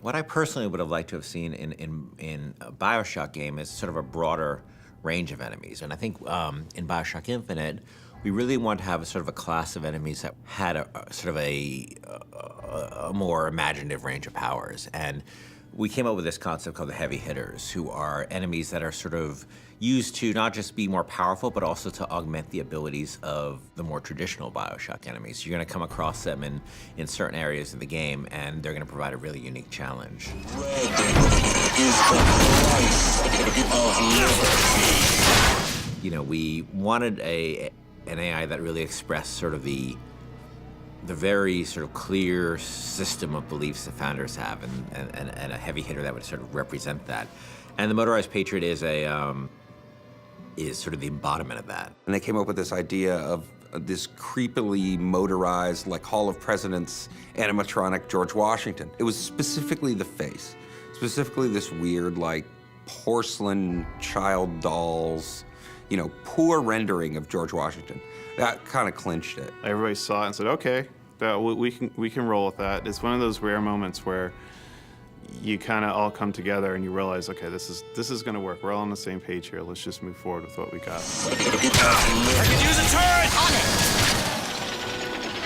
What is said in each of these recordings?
What I personally would have liked to have seen in a BioShock game is sort of a broader range of enemies. And I think in BioShock Infinite, we really want to have a sort of a class of enemies that had a sort of a more imaginative range of powers. And we came up with this concept called the heavy hitters, who are enemies that are sort of used to not just be more powerful, but also to augment the abilities of the more traditional BioShock enemies. You're gonna come across them in certain areas of the game, and they're gonna provide a really unique challenge. Red is the price of liberty. You know, we wanted an AI that really expressed sort of the very sort of clear system of beliefs that founders have, and a heavy hitter that would sort of represent that. And the Motorized Patriot is sort of the embodiment of that. And they came up with this idea of this creepily motorized, like Hall of Presidents animatronic George Washington. It was specifically the face, specifically this weird, like, porcelain child dolls, you know, poor rendering of George Washington. That kind of clinched it. Everybody saw it and said, okay, we can roll with that. It's one of those rare moments where you kind of all come together and you realize, okay, this is going to work. We're all on the same page here. Let's just move forward with what we got. I can use a turret! On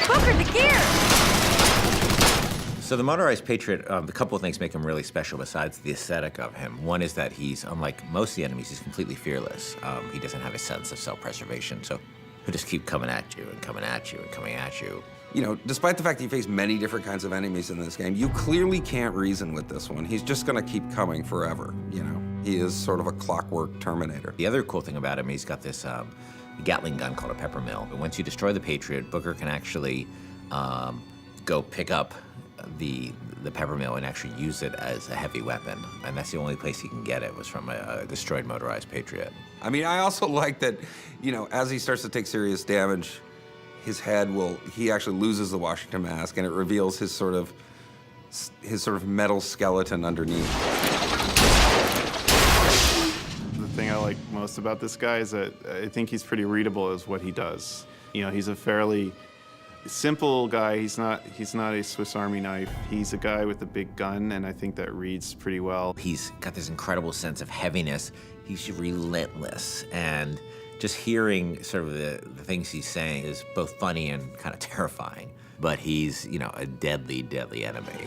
it! Booker, the gear! So the Motorized Patriot, a couple of things make him really special besides the aesthetic of him. One is that he's, unlike most of the enemies, he's completely fearless. He doesn't have a sense of self-preservation, so he'll just keep coming at you and coming at you and coming at you. You know, despite the fact that you face many different kinds of enemies in this game, you clearly can't reason with this one. He's just gonna keep coming forever, you know? He is sort of a clockwork Terminator. The other cool thing about him, he's got this Gatling gun called a pepper mill. But once you destroy the Patriot, Booker can actually go pick up the pepper mill and actually use it as a heavy weapon. And that's the only place he can get it, was from a destroyed Motorized Patriot. I mean, I also like that, you know, as he starts to take serious damage, his head he actually loses the Washington mask, and it reveals his sort of metal skeleton underneath. The thing I like most about this guy is that I think he's pretty readable as what he does. You know, he's a fairly simple guy. He's not a Swiss Army knife. He's a guy with a big gun, and I think that reads pretty well. He's got this incredible sense of heaviness. He's relentless, and just hearing sort of the things he's saying is both funny and kind of terrifying. But he's, you know, a deadly, deadly enemy.